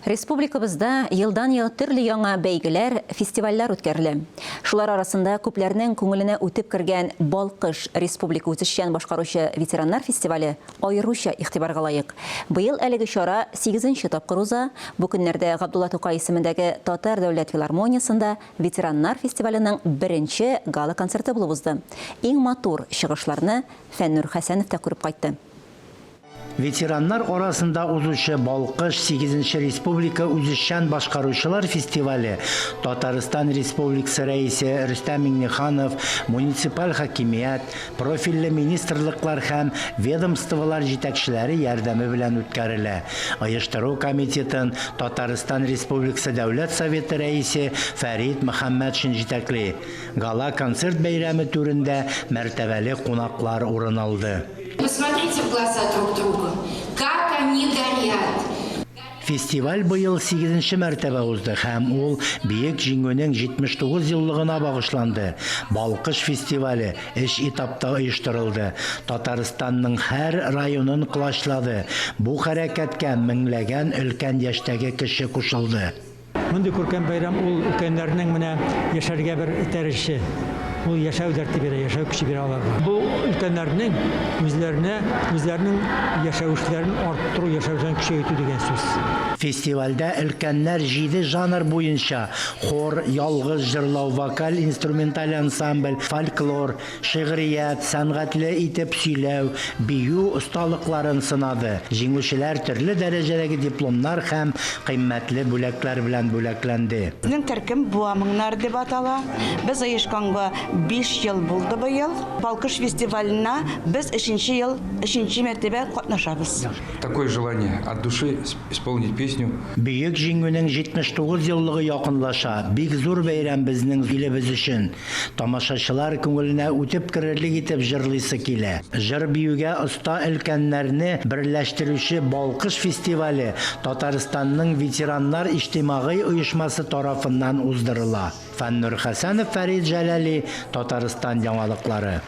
Республикабызда елдан-ел төрле яңа бәйгеләр, фестивальләр үткәрелә. Шулар арасында күпләрнең күңеленә үтеп кергән Балкыш республика үзешчән башкаручы ветераннар фестивале аеруча игътибарга лаек. Быел әлеге чара 8-нче тапкыр уза. Бу көннәрдә Габдулла Тукай исемендәге Татар дәүләт филармониясында ветераннар фестиваленең беренче гала концерты булып узды. Иң матур чыгышларны Фәннур Хәсәнов та күреп кайтты. Ветераннар арасында узучы Балкыш 8-нче республика үзешчән башкаручылар фестивале Татарстан Республикасы рәисе Рөстәм Миңнеханов, муниципаль хакимият, профильле министрлыклар һәм ведомстволар җитәкчеләре ярдәме белән үткәрелә. Оештыру комитетын Татарстан Республикасы Дәүләт Советы рәисе Фәрит Мөхәммәтшин җитәкли. Гала концерт бәйрәме түрендә мәртәбәле кунаклар урын алды. Посмотрите в глаза друг друга, как они горят. Фестиваль быел 8-нче мәртәбә узды һәм ул биек җиңүнең 79 еллыгына багышланды. Балкыш фестивале 3 этапта оештырылды. Татарстанның һәр районын кылачлады. Бу хәрәкәткә меңләгән өлкән яшьтәге кеше кушылды. Мондый күркәм бәйрәм ул өлкәннәрнең менә яшәргә бер этәреше. Ул яшәү дәрте бирә, яшәү көче бирә аларга. Бу өлкәннәрнең үзләренең яшәүчләрен арттыру, яшәүчән көчәйтү дигән сүз. Фестивальдә өлкәннәр 7 жанр буенча хор, ялгыз җырлау, вокаль, инструменталь ансамбль, фольклор, шигърият, сәнгатьле итеп сөйләү, бию осталыкларын сынады. Җиңүчеләр төрле дәрәҗәдәге дипломнар һәм кыйммәтле бүләкләр белән бүләкләнде. Безнең төркем Буамыңнар дип атала. Без оешканга 5 ел булды быел. Балкыш фестиваленә без 3-нче ел, 3-нче мәртәбә катнашабыз. Такое желание от души исполнить песню. Бөек җиңүнең 79 еллыгы якынлаша. Бик зур бәйрәм безнең илебез өчен. Тамашачылар күңеленә үтеп керерлек итеп җырлыйсы килә. Җыр биюгә оста өлкәннәрне берләштерүче Балкыш фестивале Татарстанның ветераннар иҗтимагый оешмасы тарафыннан уздырыла. Фәннур Хәсәнов, Фәрит Җәләли, Татарстан яңалыклары.